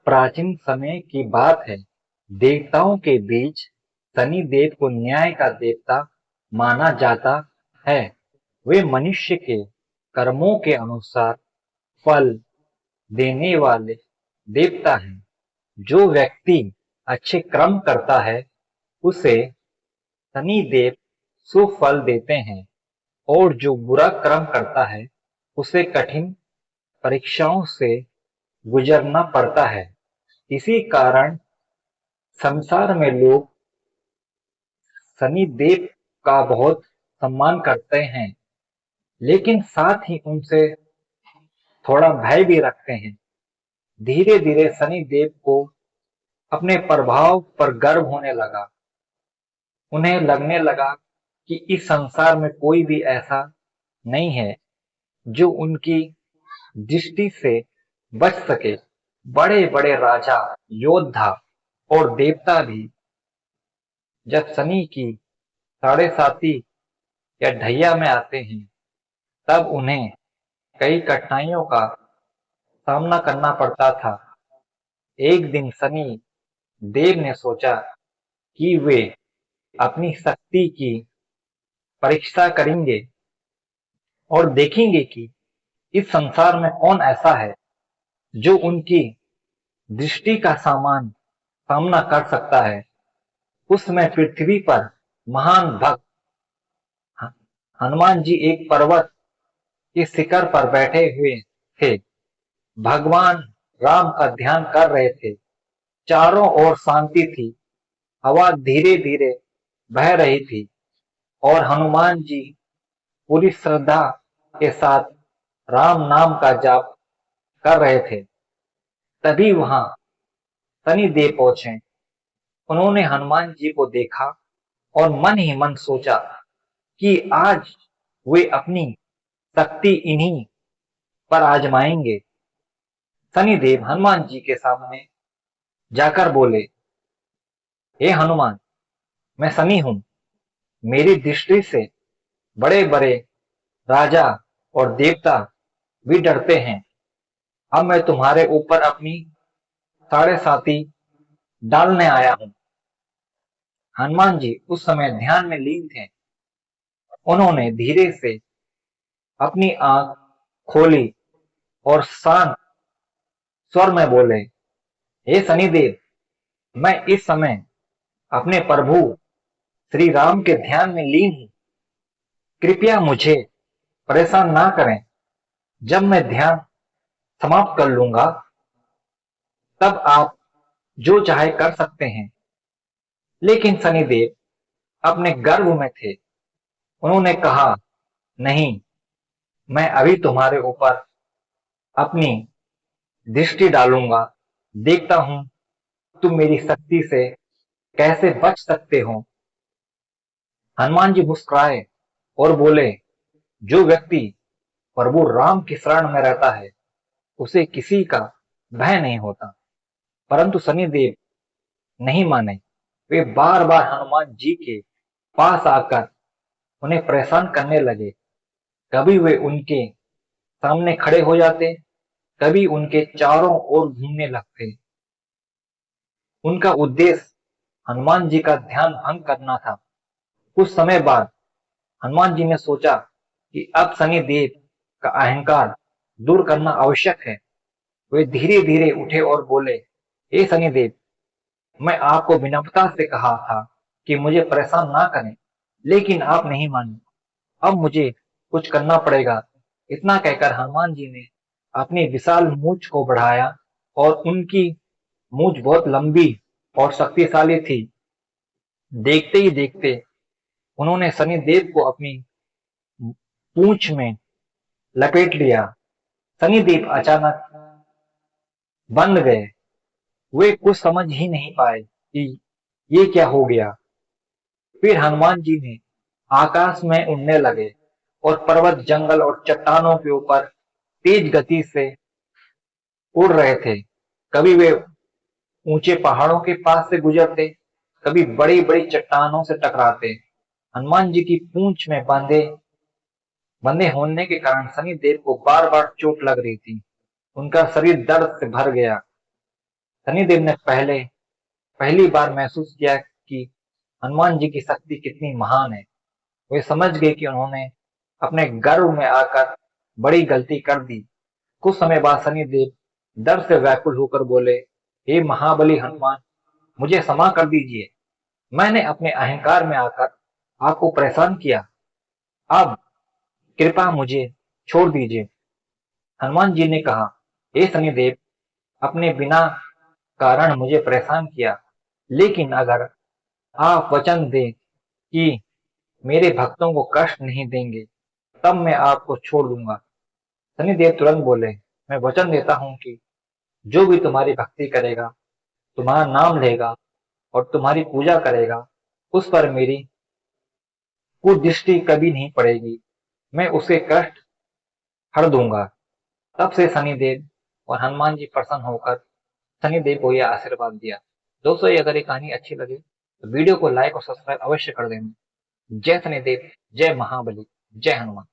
प्राचीन समय की बात है। देवताओं के बीच शनिदेव को न्याय का देवता माना जाता है। वे मनुष्य के कर्मों के अनुसार फल देने वाले देवता हैं। जो व्यक्ति अच्छे कर्म करता है उसे शनिदेव शुभ फल देते हैं, और जो बुरा कर्म करता है उसे कठिन परीक्षाओं से गुजरना पड़ता है। इसी कारण संसार में लोग शनिदेव का बहुत सम्मान करते हैं, लेकिन साथ ही उनसे थोड़ा भय भी रखते हैं। धीरे धीरे शनिदेव को अपने प्रभाव पर गर्व होने लगा। उन्हें लगने लगा कि इस संसार में कोई भी ऐसा नहीं है जो उनकी दृष्टि से बच सके। बड़े बड़े राजा, योद्धा और देवता भी जब शनि की साढ़े साती या ढैया में आते हैं, तब उन्हें कई कठिनाइयों का सामना करना पड़ता था। एक दिन शनि देव ने सोचा कि वे अपनी शक्ति की परीक्षा करेंगे और देखेंगे कि इस संसार में कौन ऐसा है जो उनकी दृष्टि का सामना कर सकता है। उस समय पृथ्वी पर महान भक्त हनुमान जी एक पर्वत के शिखर पर बैठे हुए थे। भगवान राम का ध्यान कर रहे थे। चारों ओर शांति थी। हवा धीरे धीरे बह रही थी और हनुमान जी पूरी श्रद्धा के साथ राम नाम का जाप कर रहे थे। तभी वहां शनिदेव पहुंचे। उन्होंने हनुमान जी को देखा और मन ही मन सोचा कि आज वे अपनी शक्ति इन्हीं पर आजमाएंगे। शनिदेव हनुमान जी के सामने जाकर बोले, हे हनुमान, मैं शनि हूं। मेरी दृष्टि से बड़े बड़े राजा और देवता भी डरते हैं। अब मैं तुम्हारे ऊपर अपनी साढ़े साती डालने आया हूं। हनुमान जी उस समय ध्यान में लीन थे। उन्होंने धीरे से अपनी आंख खोली और शांत स्वर में बोले, हे शनिदेव, मैं इस समय अपने प्रभु श्री राम के ध्यान में लीन हूं। कृपया मुझे परेशान ना करें। जब मैं ध्यान समाप्त कर लूंगा, तब आप जो चाहे कर सकते हैं। लेकिन शनिदेव अपने गर्व में थे। उन्होंने कहा, नहीं, मैं अभी तुम्हारे ऊपर अपनी दृष्टि डालूंगा। देखता हूं तुम मेरी शक्ति से कैसे बच सकते हो। हनुमान जी मुस्कुराए और बोले, जो व्यक्ति प्रभु राम की शरण में रहता है उसे किसी का भय नहीं होता। परंतु शनिदेव नहीं माने। वे बार बार हनुमान जी के पास आकर उन्हें परेशान करने लगे। कभी वे उनके सामने खड़े हो जाते, कभी उनके चारों ओर घूमने लगते। उनका उद्देश्य हनुमान जी का ध्यान भंग करना था। कुछ समय बाद हनुमान जी ने सोचा कि अब शनिदेव का अहंकार दूर करना आवश्यक है। वे धीरे धीरे उठे और बोले, हे शनिदेव, मैं आपको विनम्रता से कहा था कि मुझे परेशान ना करें, लेकिन आप नहीं माने। अब मुझे कुछ करना पड़ेगा। इतना कहकर हनुमान जी ने अपनी विशाल मूंछ को बढ़ाया और उनकी मूंछ बहुत लंबी और शक्तिशाली थी। देखते ही देखते उन्होंने शनिदेव को अपनी पूंछ में लपेट लिया। शनिदेव अचानक बंद गए। वे कुछ समझ ही नहीं पाए कि ये क्या हो गया। फिर हनुमान जी ने आकाश में उड़ने लगे और पर्वत, जंगल और चट्टानों के ऊपर तेज गति से उड़ रहे थे। कभी वे ऊंचे पहाड़ों के पास से गुजरते, कभी बड़ी बड़ी चट्टानों से टकराते। हनुमान जी की पूंछ में बंधे होने के कारण शनिदेव को बार बार चोट लग रही थी। उनका शरीर दर्द से भर गया। शनिदेव ने पहली बार महसूस किया कि हनुमान जी की शक्ति कितनी महान है। वे समझ गए कि उन्होंने अपने गर्व में आकर बड़ी गलती कर दी। कुछ समय बाद शनिदेव डर से व्याकुल होकर बोले, हे महाबली हनुमान, मुझे क्षमा कर दीजिए। मैंने अपने अहंकार में आकर आपको परेशान किया। अब कृपया मुझे छोड़ दीजिए। हनुमान जी ने कहा, हे शनिदेव, अपने बिना कारण मुझे परेशान किया, लेकिन अगर आप वचन दें कि मेरे भक्तों को कष्ट नहीं देंगे, तब मैं आपको छोड़ दूंगा। शनिदेव तुरंत बोले, मैं वचन देता हूं कि जो भी तुम्हारी भक्ति करेगा, तुम्हारा नाम लेगा और तुम्हारी पूजा करेगा, उस पर मेरी कुदृष्टि कभी नहीं पड़ेगी। मैं उसे कष्ट हर दूंगा। तब से शनिदेव और हनुमान जी प्रसन्न होकर शनिदेव को यह आशीर्वाद दिया। दोस्तों, ये अगर ये कहानी अच्छी लगे तो वीडियो को लाइक और सब्सक्राइब अवश्य कर देना। जय शनिदेव, जय महाबली, जय हनुमान।